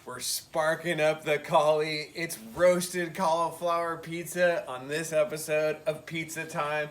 We're sparking up the cauli. It's roasted cauliflower pizza on this episode of Pizza Time.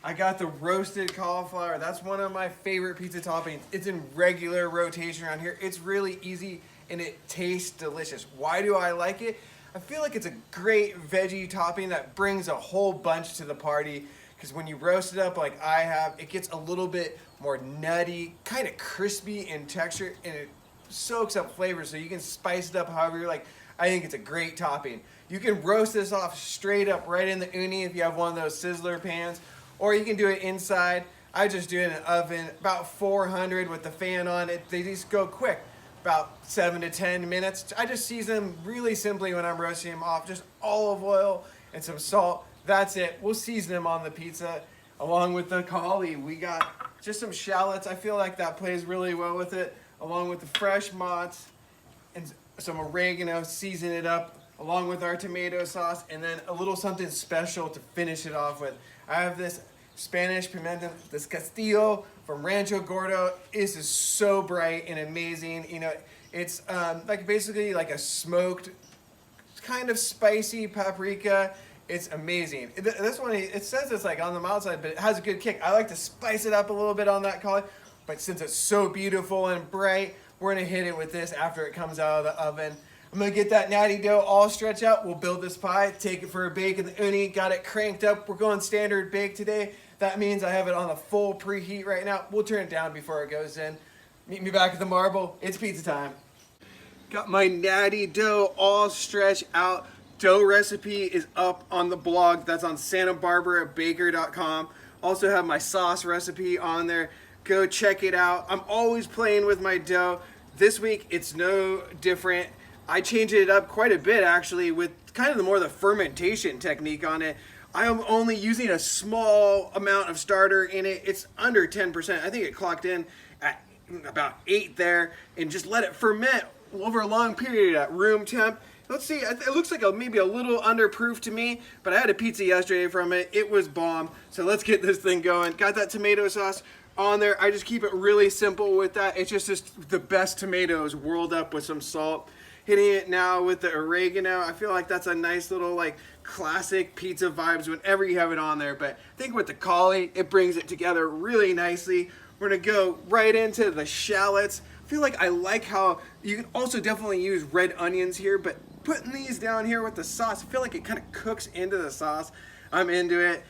I got the roasted cauliflower. That's one of my favorite pizza toppings. It's in regular rotation around here. It's really easy and it tastes delicious. Why do I like it? I feel like it's a great veggie topping that brings a whole bunch to the party, because when you roast it up like I have, it gets a little bit more nutty, kind of crispy in texture, and it soaks up flavor, so you can spice it up however you like. I think it's a great topping. You can roast this off straight up right in the Ooni if you have one of those sizzler pans, or you can do it inside. I just do it in an oven, about 400 with the fan on it. They just go quick, about 7 to 10 minutes. I just season them really simply when I'm roasting them off, just olive oil and some salt. That's it. We'll season them on the pizza along with the cauli. We got just some shallots. I feel like that plays really well with it, along with the fresh mozz and some oregano. Season it up along with our tomato sauce, and then a little something special to finish it off with. I have this Spanish Pimentón, this Castillo from Rancho Gordo. This is so bright and amazing. You know, it's like basically like a smoked, kind of spicy paprika. It's amazing. This one, it says it's like on the mild side, but it has a good kick. I like to spice it up a little bit on that cauli, but since it's so beautiful and bright, we're gonna hit it with this after it comes out of the oven. I'm gonna get that natty dough all stretched out. We'll build this pie, take it for a bake in the Ooni. Got it cranked up. We're going standard bake today. That means I have it on a full preheat right now. We'll turn it down before it goes in. Meet me back at the marble. It's pizza time. Got my natty dough all stretched out. Dough recipe is up on the blog. That's on santabarbarabaker.com. Also have my sauce recipe on there. Go check it out. I'm always playing with my dough. This week it's no different. I changed it up quite a bit actually with kind of the fermentation technique on it. I am only using a small amount of starter in it. It's under 10%. I think it clocked in at about 8 there, and just let it ferment over a long period at room temp. Let's see, it looks like maybe a little underproof to me, but I had a pizza yesterday from it. It was bomb. So let's get this thing going. Got that tomato sauce on there. I just keep it really simple with that. It's just the best tomatoes whirled up with some salt. Hitting it now with the oregano. I feel like that's a nice little like classic pizza vibes whenever you have it on there. But I think with the cauli, it brings it together really nicely. We're gonna go right into the shallots. I feel like I like how you can also definitely use red onions here, but putting these down here with the sauce, I feel like it kind of cooks into the sauce. I'm into it.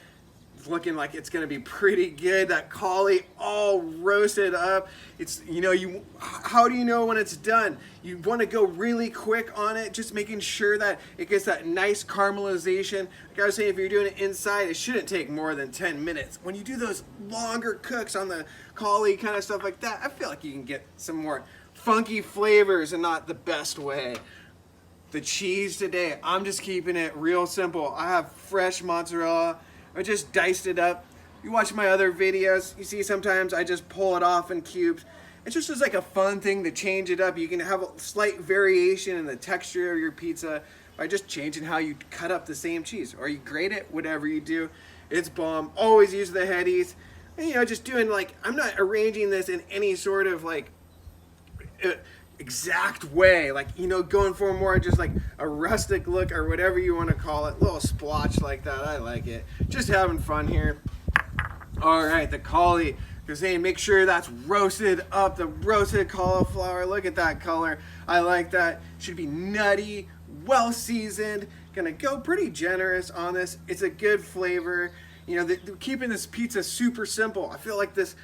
It's looking like it's gonna be pretty good. That cauli all roasted up. It's, you know, how do you know when it's done? You want to go really quick on it, just making sure that it gets that nice caramelization. Like I was saying, if you're doing it inside, it shouldn't take more than 10 minutes. When you do those longer cooks on the cauli kind of stuff like that, I feel like you can get some more funky flavors and not the best way. The cheese today, I'm just keeping it real simple. I have fresh mozzarella. I just diced it up. You watch my other videos, you see sometimes I just pull it off in cubes. It's just like a fun thing to change it up. You can have a slight variation in the texture of your pizza by just changing how you cut up the same cheese, or you grate it, whatever you do. It's bomb. Always use the headies. And, you know, just doing like, I'm not arranging this in any sort of like exact way, like, you know, going for more just like a rustic look or whatever you want to call it, little splotch like that. I like it. Just having fun here. All right, the cauli, because hey, make sure that's roasted up. The roasted cauliflower, look at that color. I like that. Should be nutty, well seasoned. Gonna go pretty generous on this. It's a good flavor. You know, keeping this pizza super simple. I feel like this.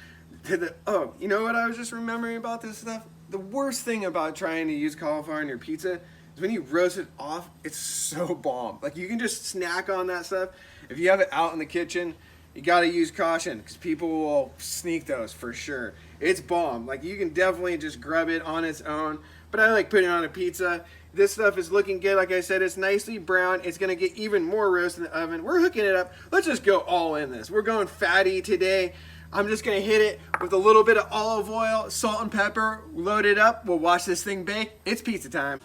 Oh, you know what I was just remembering about this stuff? The worst thing about trying to use cauliflower in your pizza is when you roast it off, it's so bomb. Like, you can just snack on that stuff. If you have it out in the kitchen, you gotta use caution, because people will sneak those for sure. It's bomb. Like, you can definitely just grub it on its own, but I like putting it on a pizza. This stuff is looking good. Like I said, it's nicely brown. It's gonna get even more roast in the oven. We're hooking it up. Let's just go all in this. We're going fatty today. I'm just gonna hit it with a little bit of olive oil, salt and pepper, load it up. We'll watch this thing bake. It's pizza time.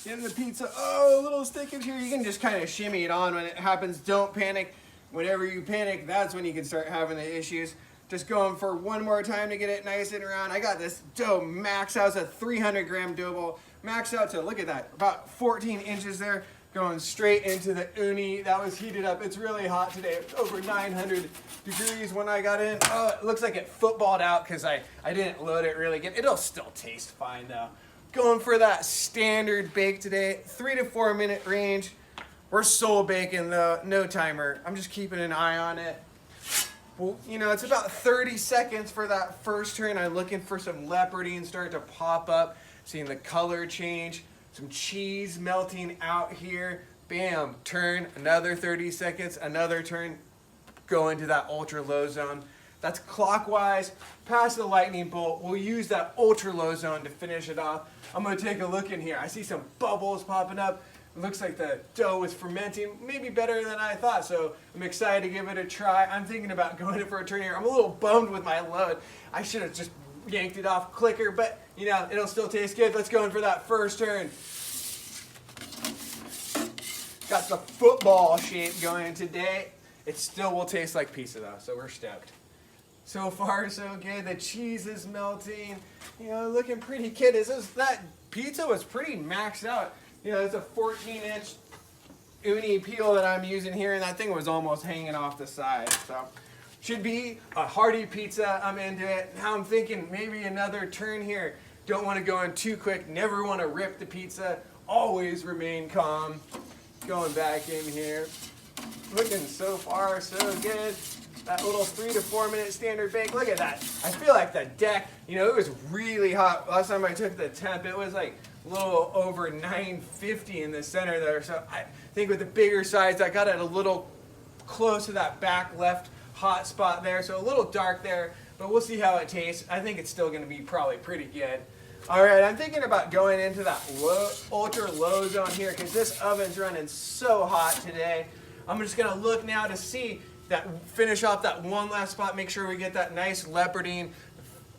Getting the pizza, oh, a little stick in here. You can just kind of shimmy it on when it happens. Don't panic. Whenever you panic, that's when you can start having the issues. Just going for one more time to get it nice and round. I got this dough maxed out. It's a 300-gram dough ball. Maxed out to, look at that, about 14 inches there. Going straight into the uni. That was heated up. It's really hot today. It's over 900 degrees when I got in. Oh, it looks like it footballed out because I didn't load it really good. It'll still taste fine though. Going for that standard bake today, 3 to 4 minute range. We're soul baking though, no timer. I'm just keeping an eye on it. Well, you know, it's about 30 seconds for that first turn. I'm looking for some leopardine start to pop up, seeing the color change. Some cheese melting out here. Bam, turn, another 30 seconds, another turn. Go into that ultra low zone. That's clockwise, past the lightning bolt. We'll use that ultra low zone to finish it off. I'm gonna take a look in here. I see some bubbles popping up. It looks like the dough is fermenting, maybe better than I thought, so I'm excited to give it a try. I'm thinking about going in for a turn here. I'm a little bummed with my load. I should have just yanked it off quicker, but you know, it'll still taste good. Let's go in for that first turn. Got the football shape going today. It still will taste like pizza though, so we're stoked. So far, so good. The cheese is melting. You know, looking pretty good. That pizza was pretty maxed out. You know, it's a 14-inch uni peel that I'm using here, and that thing was almost hanging off the side. So, should be a hearty pizza. I'm into it. Now I'm thinking maybe another turn here. Don't want to go in too quick. Never want to rip the pizza. Always remain calm. Going back in here. Looking so far, so good. That little 3 to 4 minute standard bake. Look at that. I feel like the deck, you know, it was really hot. Last time I took the temp, it was like a little over 950 in the center there. So I think with the bigger size, I got it a little close to that back left hot spot there. So a little dark there, but we'll see how it tastes. I think it's still going to be probably pretty good. All right, I'm thinking about going into that ultra low zone here because this oven's running so hot today. I'm just gonna look now to see that, finish off that one last spot, make sure we get that nice leopardine,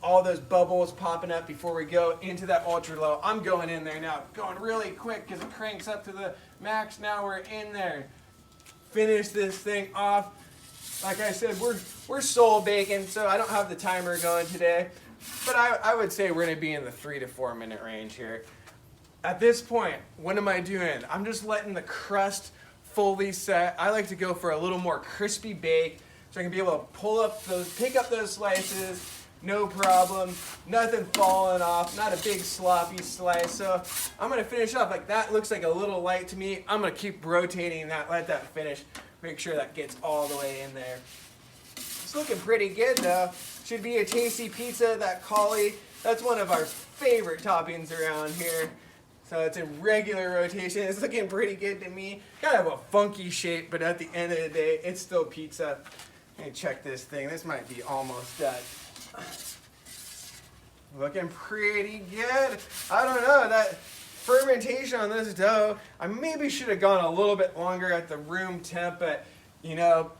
all those bubbles popping up before we go into that ultra low. I'm going in there now, going really quick because it cranks up to the max. Now we're in there. Finish this thing off. Like I said, we're soul baking, so I don't have the timer going today. But I would say we're going to be in the 3 to 4 minute range here. At this point, what am I doing? I'm just letting the crust fully set. I like to go for a little more crispy bake so I can be able to pick up those slices, no problem, nothing falling off, not a big sloppy slice. So I'm going to finish off like that. Looks like a little light to me. I'm going to keep rotating that, let that finish, make sure that gets all the way in there. It's looking pretty good though. Should be a tasty pizza. That cauli, that's one of our favorite toppings around here. So it's in regular rotation. It's looking pretty good to me. Kind of a funky shape, but at the end of the day, it's still pizza. Let me check this thing. This might be almost done. Looking pretty good. I don't know, that fermentation on this dough, I maybe should have gone a little bit longer at the room temp, but you know,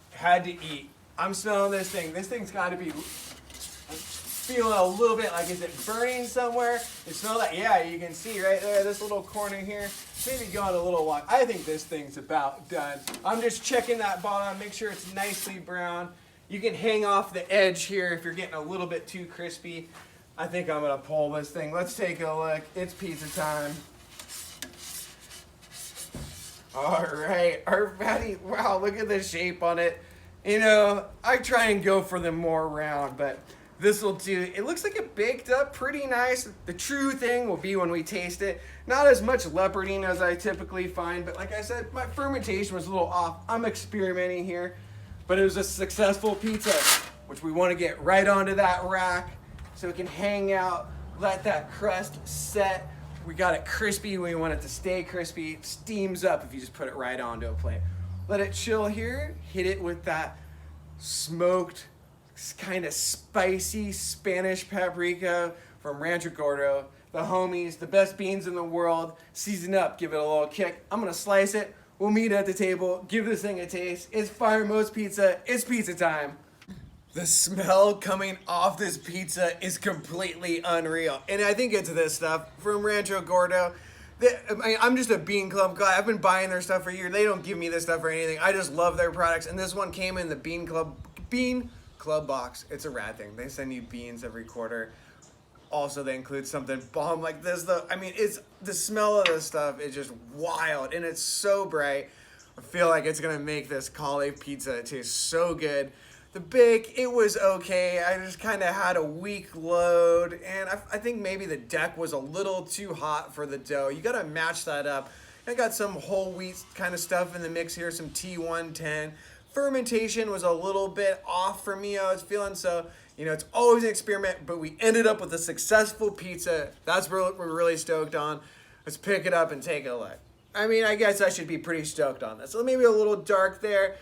had to eat. I'm smelling this thing. This thing's got to be feeling a little bit like, is it burning somewhere? You smell that? Yeah, you can see right there, this little corner here. Maybe going a little long. I think this thing's about done. I'm just checking that bottom, make sure it's nicely brown. You can hang off the edge here if you're getting a little bit too crispy. I think I'm gonna pull this thing. Let's take a look. It's pizza time. All right, our patty, wow, look at the shape on it. You know, I try and go for the more round, but this will do. It looks like it baked up pretty nice. The true thing will be when we taste it. Not as much leopardine as I typically find, but like I said, my fermentation was a little off. I'm experimenting here, but it was a successful pizza, which we want to get right onto that rack so it can hang out, let that crust set. We got it crispy. We want it to stay crispy. It steams up if you just put it right onto a plate. Let it chill here. Hit it with that smoked, kind of spicy Spanish paprika from Rancho Gordo. The homies, the best beans in the world. Season up, give it a little kick. I'm gonna slice it. We'll meet at the table. Give this thing a taste. It's firemost pizza. It's pizza time. The smell coming off this pizza is completely unreal. And I think it's this stuff from Rancho Gordo. I'm just a Bean Club guy. I've been buying their stuff for years. They don't give me this stuff or anything. I just love their products. And this one came in the Bean Club box, it's a rad thing. They send you beans every quarter. Also, they include something bomb like this, though. I mean, it's the smell of this stuff is just wild, and it's so bright. I feel like it's gonna make this cauli pizza taste so good. The bake, it was okay. I just kind of had a weak load, and I think maybe the deck was a little too hot for the dough. You gotta match that up. I got some whole wheat kind of stuff in the mix here, some T110. Fermentation was a little bit off for me, I was feeling, so, it's always an experiment, but we ended up with a successful pizza. That's what we're really stoked on. Let's pick it up and take a look. I mean, I guess I should be pretty stoked on this. So maybe a little dark there,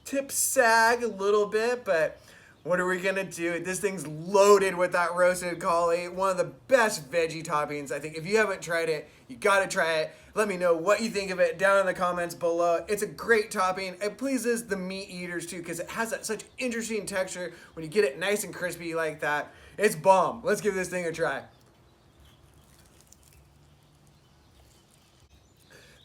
tips sag a little bit, but what are we gonna do? This thing's loaded with that roasted cauli, one of the best veggie toppings. I think if you haven't tried it, you gotta try it. Let me know what you think of it down in the comments below. It's a great topping. It pleases the meat eaters too because it has that such interesting texture when you get it nice and crispy like that. It's bomb. Let's give this thing a try.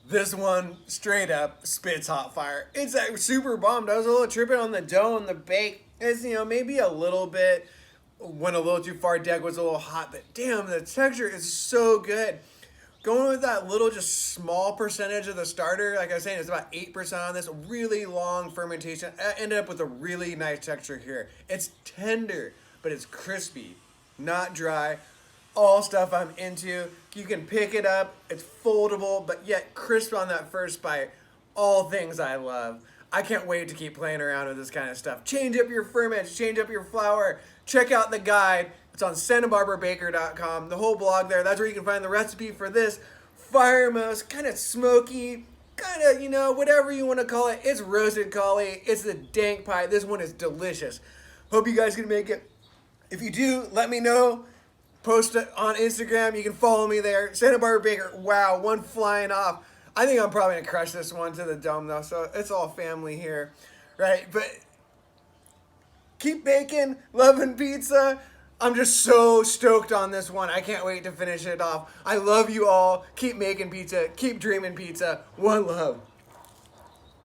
This one straight up spits hot fire. It's like super bombed. I was a little tripping on the dough and the bake. It's, maybe a little bit, went a little too far. Deck was a little hot, but damn, the texture is so good. Going with that little, just small percentage of the starter, like I was saying, it's about 8% on this. Really long fermentation. I ended up with a really nice texture here. It's tender, but it's crispy, not dry. All stuff I'm into. You can pick it up. It's foldable, but yet crisp on that first bite. All things I love. I can't wait to keep playing around with this kind of stuff. Change up your ferments, change up your flour. Check out the guide. It's on santabarbabaker.com. The whole blog there. That's where you can find the recipe for this firemost, kind of smoky, kind of, whatever you want to call it. It's roasted cauli. It's the dank pie. This one is delicious. Hope you guys can make it. If you do, let me know. Post it on Instagram. You can follow me there. Santa Barbara Baker. Wow, one flying off. I think I'm probably going to crush this one to the dome, though, so it's all family here, right? But keep baking, loving pizza. I'm just so stoked on this one. I can't wait to finish it off. I love you all. Keep making pizza. Keep dreaming pizza. One love.